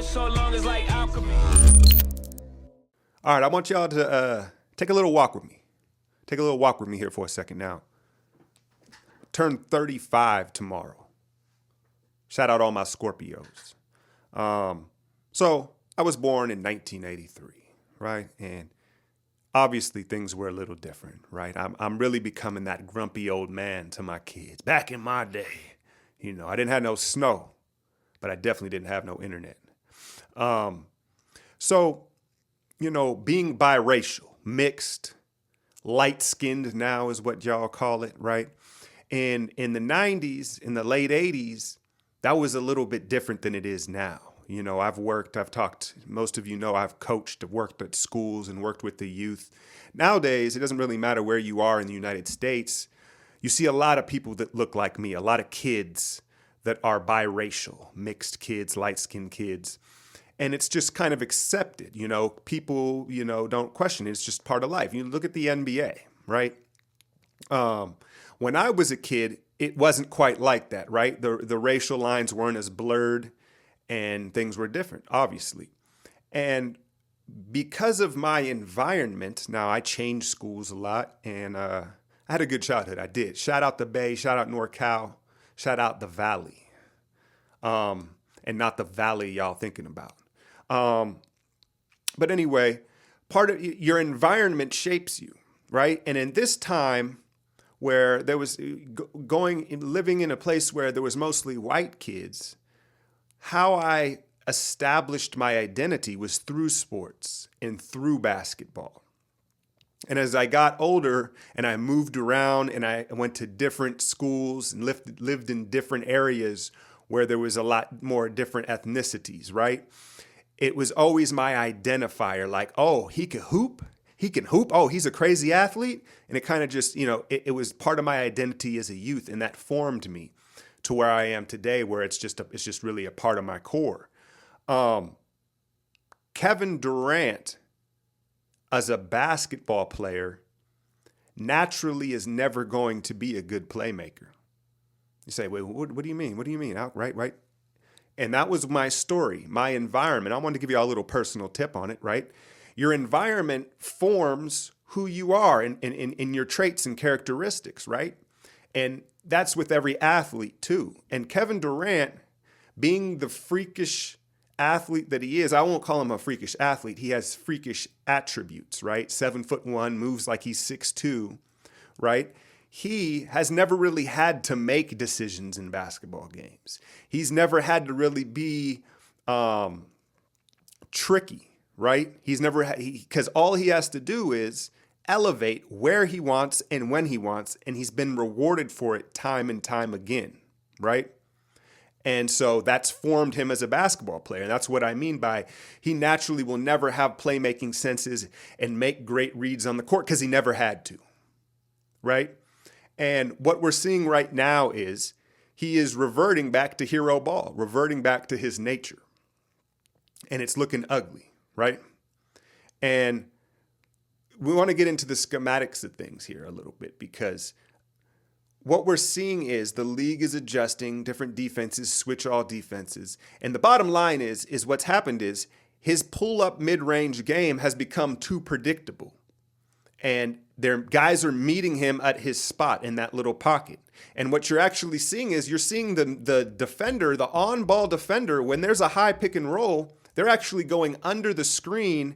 So long as like Alchemy. All right, I want y'all to take a little walk with me. Take a little walk with me here for a second now. Turn 35 tomorrow. Shout out all my Scorpios. So I was born in 1983, right? And obviously things were a little different, right? I'm really becoming that grumpy old man to my kids. Back in my day, I didn't have no snow, but I definitely didn't have no internet. So, being biracial, mixed, light-skinned now is what y'all call it, right? And in the 90s, in the late 80s, that was a little bit different than it is now. I've talked, most of you know, I've coached, worked at schools and worked with the youth. Nowadays, it doesn't really matter where you are in the United States. You see a lot of people that look like me, a lot of kids that are biracial, mixed kids, light-skinned kids. And it's just kind of accepted, people, don't question it. It's just part of life. You look at the NBA, right? When I was a kid, it wasn't quite like that, right? The racial lines weren't as blurred and things were different, obviously. And because of my environment, now I changed schools a lot and I had a good childhood. I did. Shout out the Bay, shout out NorCal, shout out the Valley. And not the Valley y'all thinking about. But anyway, part of your environment shapes you, right? And in this time where there was living in a place where there was mostly white kids, how I established my identity was through sports and through basketball. And as I got older and I moved around and I went to different schools and lived in different areas where there was a lot more different ethnicities, right? It was always my identifier, like, oh, he can hoop. He can hoop. Oh, he's a crazy athlete. And it kind of just, it was part of my identity as a youth, and that formed me to where I am today, where it's just really a part of my core. Kevin Durant, as a basketball player, naturally is never going to be a good playmaker. You say, wait, what do you mean? What do you mean? Right. And that was my story, my environment. I wanted to give you all a little personal tip on it, right? Your environment forms who you are in your traits and characteristics, right? And that's with every athlete too. And Kevin Durant, being the freakish athlete that he is, I won't call him a freakish athlete. He has freakish attributes, right? 7'1", moves like he's 6'2", right? He has never really had to make decisions in basketball games. He's never had to really be tricky, right? He's never had, because all he has to do is elevate where he wants and when he wants, and he's been rewarded for it time and time again, right? And so that's formed him as a basketball player. And that's what I mean by he naturally will never have playmaking senses and make great reads on the court because he never had to, right? And what we're seeing right now is he is reverting back to hero ball, reverting back to his nature. And it's looking ugly, right? And we want to get into the schematics of things here a little bit, because what we're seeing is the league is adjusting, different defenses, switch all defenses. And the bottom line is what's happened is his pull-up mid-range game has become too predictable. And their guys are meeting him at his spot in that little pocket. And what you're actually seeing is you're seeing the defender, the on-ball defender, when there's a high pick and roll, they're actually going under the screen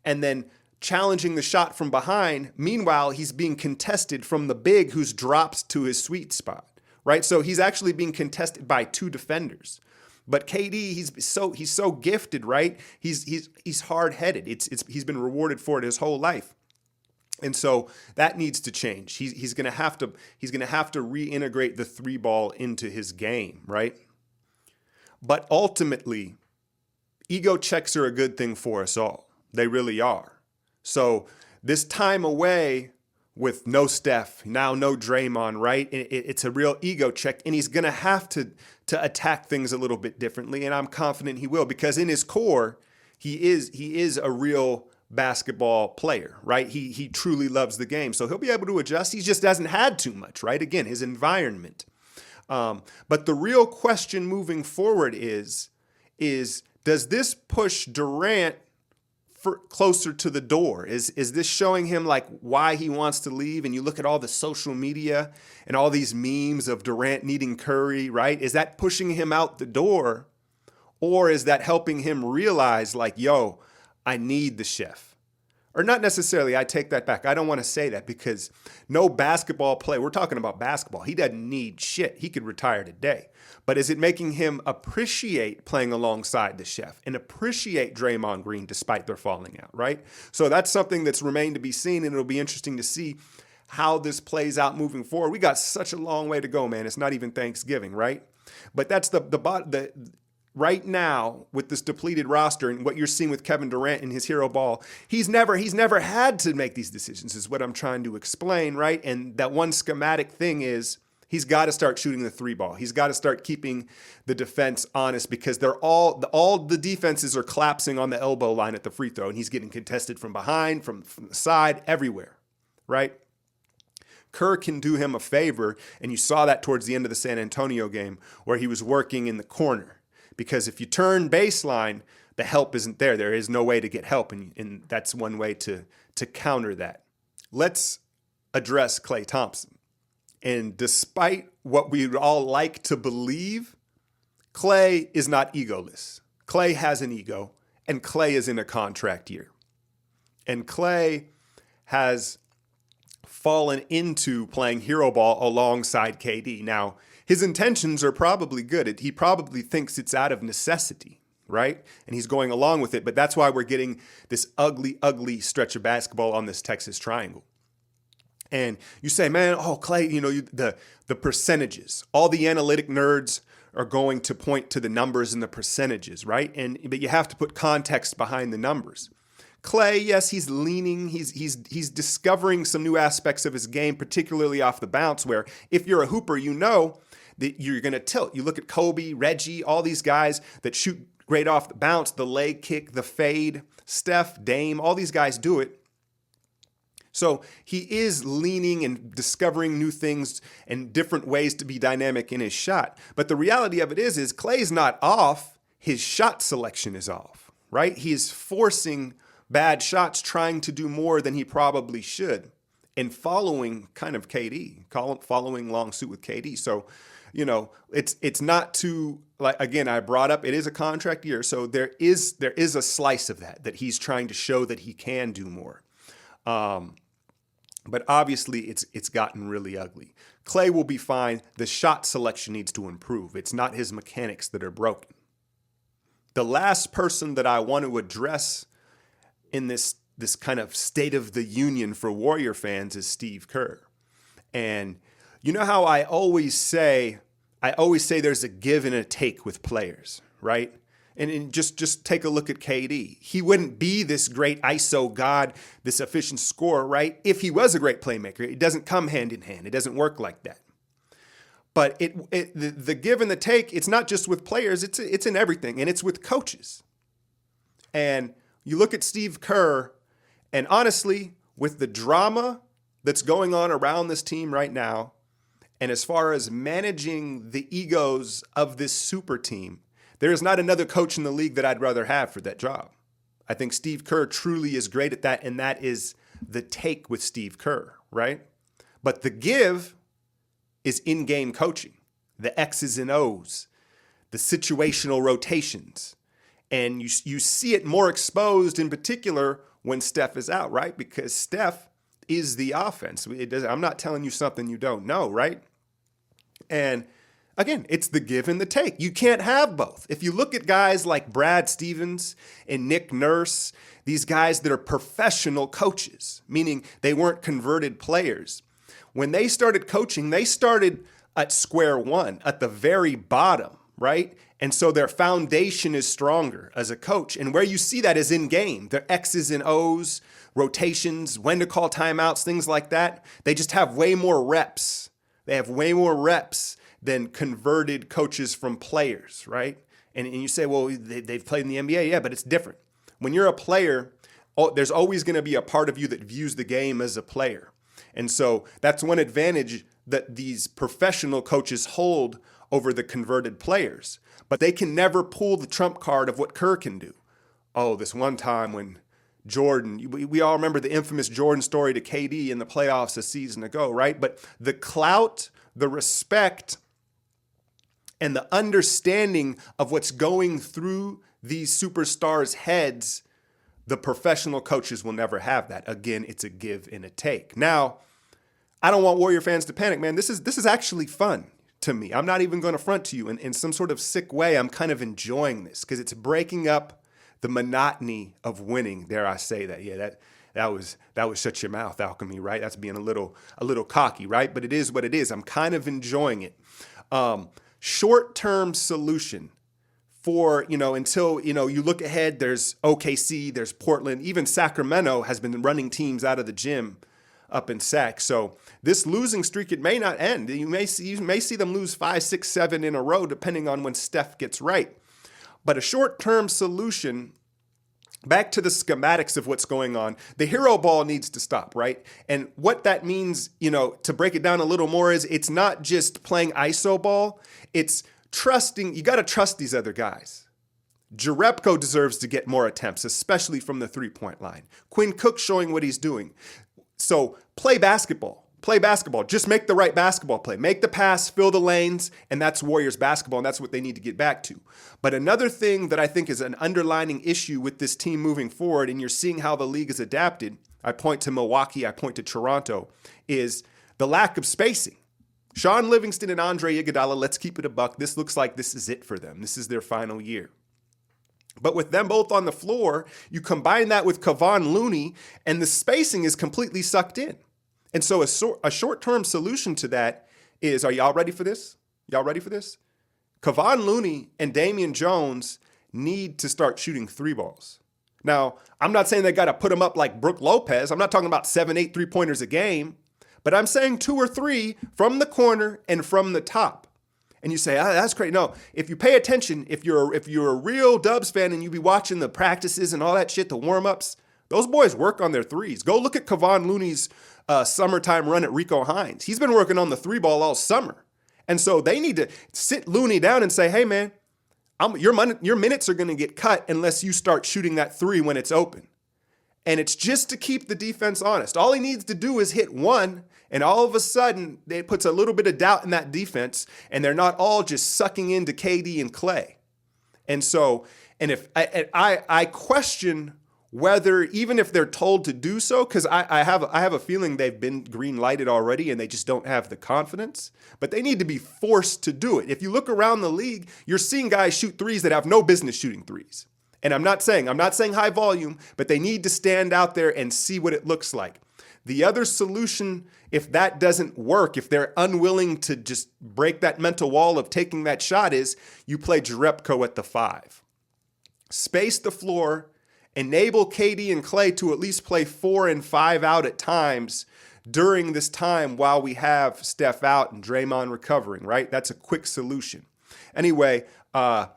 and then challenging the shot from behind. Meanwhile, he's being contested from the big who's dropped to his sweet spot, right? So he's actually being contested by two defenders. But KD, he's so gifted, right? He's hard-headed. He's been rewarded for it his whole life. And so that needs to change. He's going to have to reintegrate the three ball into his game, right? But ultimately, ego checks are a good thing for us all. They really are. So this time away with no Steph, now no Draymond, right? It's a real ego check, and he's going to have to attack things a little bit differently, and I'm confident he will, because in his core, he is a real basketball player, right? He truly loves the game, so he'll be able to adjust. He just hasn't had too much, right? Again, his environment. But the real question moving forward is does this push Durant closer to the door? Is this showing him like why he wants to leave? And you look at all the social media and all these memes of Durant needing Curry, right? Is that pushing him out the door? Or is that helping him realize like, yo, I need the chef? Or not necessarily, I take that back. I don't want to say that because no basketball player, we're talking about basketball, he doesn't need shit. He could retire today. But is it making him appreciate playing alongside the chef and appreciate Draymond Green despite their falling out, right? So that's something that's remained to be seen, and it'll be interesting to see how this plays out moving forward. We got such a long way to go, man. It's not even Thanksgiving, right? But that's the right now with this depleted roster and what you're seeing with Kevin Durant in his hero ball, he's never had to make these decisions is what I'm trying to explain, right? And that one schematic thing is he's got to start shooting the three ball. He's got to start keeping the defense honest because they're all the defenses are collapsing on the elbow line at the free throw, and he's getting contested from behind, from the side, everywhere, right? Kerr can do him a favor, and you saw that towards the end of the San Antonio game where he was working in the corner. Because if you turn baseline, the help isn't there. There is no way to get help, and that's one way to counter that. Let's address Klay Thompson. And despite what we all like to believe, Klay is not egoless. Klay has an ego, and Klay is in a contract year. And Klay has fallen into playing hero ball alongside KD. Now, his intentions are probably good. He probably thinks it's out of necessity, right? And he's going along with it. But that's why we're getting this ugly, ugly stretch of basketball on this Texas Triangle. And you say, man, oh, Klay, the percentages. All the analytic nerds are going to point to the numbers and the percentages, right? But you have to put context behind the numbers. Klay, yes, he's leaning. He's discovering some new aspects of his game, particularly off the bounce, where if you're a hooper, you know that you're going to tilt. You look at Kobe, Reggie, all these guys that shoot great off the bounce, the leg kick, the fade, Steph, Dame, all these guys do it. So he is leaning and discovering new things and different ways to be dynamic in his shot. But the reality of it is Klay's not off. His shot selection is off, right? He is forcing bad shots, trying to do more than he probably should, and following kind of KD, following long suit with KD. So, it's not too, like, again, I brought up, it is a contract year. So there is a slice of that he's trying to show that he can do more. But obviously it's gotten really ugly. Klay will be fine. The shot selection needs to improve. It's not his mechanics that are broken. The last person that I want to address in this kind of state of the union for Warrior fans is Steve Kerr. And you know how I always say there's a give and a take with players, right? And just take a look at KD. He wouldn't be this great ISO god, this efficient scorer, right? If he was a great playmaker. It doesn't come hand in hand. It doesn't work like that. But the give and the take, it's not just with players, it's in everything, and it's with coaches. And you look at Steve Kerr, and honestly, with the drama that's going on around this team right now, and as far as managing the egos of this super team, there is not another coach in the league that I'd rather have for that job. I think Steve Kerr truly is great at that, and that is the take with Steve Kerr, right? But the give is in-game coaching, the X's and O's, the situational rotations. And you see it more exposed in particular when Steph is out, right? Because Steph is the offense. I'm not telling you something you don't know, right? And again, it's the give and the take. You can't have both. If you look at guys like Brad Stevens and Nick Nurse, these guys that are professional coaches, meaning they weren't converted players, when they started coaching, they started at square one, at the very bottom, right? And so their foundation is stronger as a coach. And where you see that is in game. Their X's and O's, rotations, when to call timeouts, things like that. They just have way more reps. They have way more reps than converted coaches from players, right? And you say, well, they've played in the NBA. Yeah, but it's different. When you're a player, there's always going to be a part of you that views the game as a player. And so that's one advantage that these professional coaches hold over the converted players. But they can never pull the trump card of what Kerr can do. Oh, this one time when Jordan, we all remember the infamous Jordan story to KD in the playoffs a season ago, right? But the clout, the respect, and the understanding of what's going through these superstars' heads, the professional coaches will never have that. Again, it's a give and a take. Now, I don't want Warrior fans to panic, man. This is actually fun to me. I'm not even going to front to you. In some sort of sick way, I'm kind of enjoying this because it's breaking up the monotony of winning. Dare I say that? Yeah, that was shut your mouth, Alchemy, right? That's being a little cocky, right? But it is what it is. I'm kind of enjoying it. Short-term solution for, until, you look ahead, there's OKC, there's Portland, even Sacramento has been running teams out of the gym up in Sac. So this losing streak, it may not end. You may see them lose 5, 6, 7 in a row, depending on when Steph gets right. But a short-term solution, back to the schematics of what's going on, the hero ball needs to stop, right? And what that means, to break it down a little more, is it's not just playing iso ball. It's trusting. You got to trust these other guys. Jerebko deserves to get more attempts, especially from the three-point line. Quinn Cook showing what he's doing. So play basketball. Play basketball. Just make the right basketball play. Make the pass, fill the lanes, and that's Warriors basketball, and that's what they need to get back to. But another thing that I think is an underlining issue with this team moving forward, and you're seeing how the league is adapted, I point to Milwaukee, I point to Toronto, is the lack of spacing. Sean Livingston and Andre Iguodala, let's keep it a buck. This looks like this is it for them. This is their final year. But with them both on the floor, you combine that with Kevon Looney, and the spacing is completely sucked in. And so a short-term solution to that is, are y'all ready for this? Y'all ready for this? Kevon Looney and Damian Jones need to start shooting three balls. Now, I'm not saying they got to put them up like Brook Lopez. I'm not talking about 7, 8 3-pointers a game, but I'm saying 2 or 3 from the corner and from the top. And you say, that's great. No, if you pay attention, if you're a real Dubs fan and you be watching the practices and all that shit, the warm-ups, those boys work on their threes. Go look at Kevon Looney's summertime run at Rico Hines. He's been working on the three ball all summer. And so they need to sit Looney down and say, hey, man, your minutes are going to get cut unless you start shooting that three when it's open. And it's just to keep the defense honest. All he needs to do is hit one, and all of a sudden, it puts a little bit of doubt in that defense, and they're not all just sucking into KD and Clay. And so, and if I question whether, even if they're told to do so, because I have a feeling they've been green lighted already and they just don't have the confidence, but they need to be forced to do it. If you look around the league, you're seeing guys shoot threes that have no business shooting threes. And I'm not saying high volume, but they need to stand out there and see what it looks like. The other solution, if that doesn't work, if they're unwilling to just break that mental wall of taking that shot, is you play Jerebko at the 5. Space the floor, enable KD and Clay to at least play 4 and 5 out at times during this time while we have Steph out and Draymond recovering, right? That's a quick solution. Anyway, I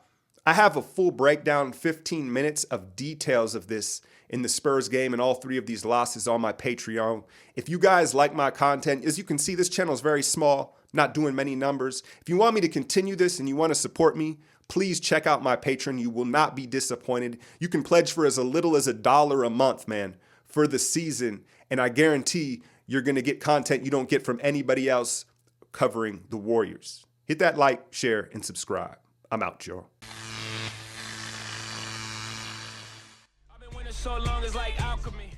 have a full breakdown, 15 minutes of details of this in the Spurs game and all 3 of these losses on my Patreon. If you guys like my content, as you can see, this channel is very small, not doing many numbers. If you want me to continue this and you want to support me, please check out my Patreon. You will not be disappointed. You can pledge for as little as $1 a month, man, for the season. And I guarantee you're going to get content you don't get from anybody else covering the Warriors. Hit that like, share, and subscribe. I'm out, y'all. So long as like alchemy.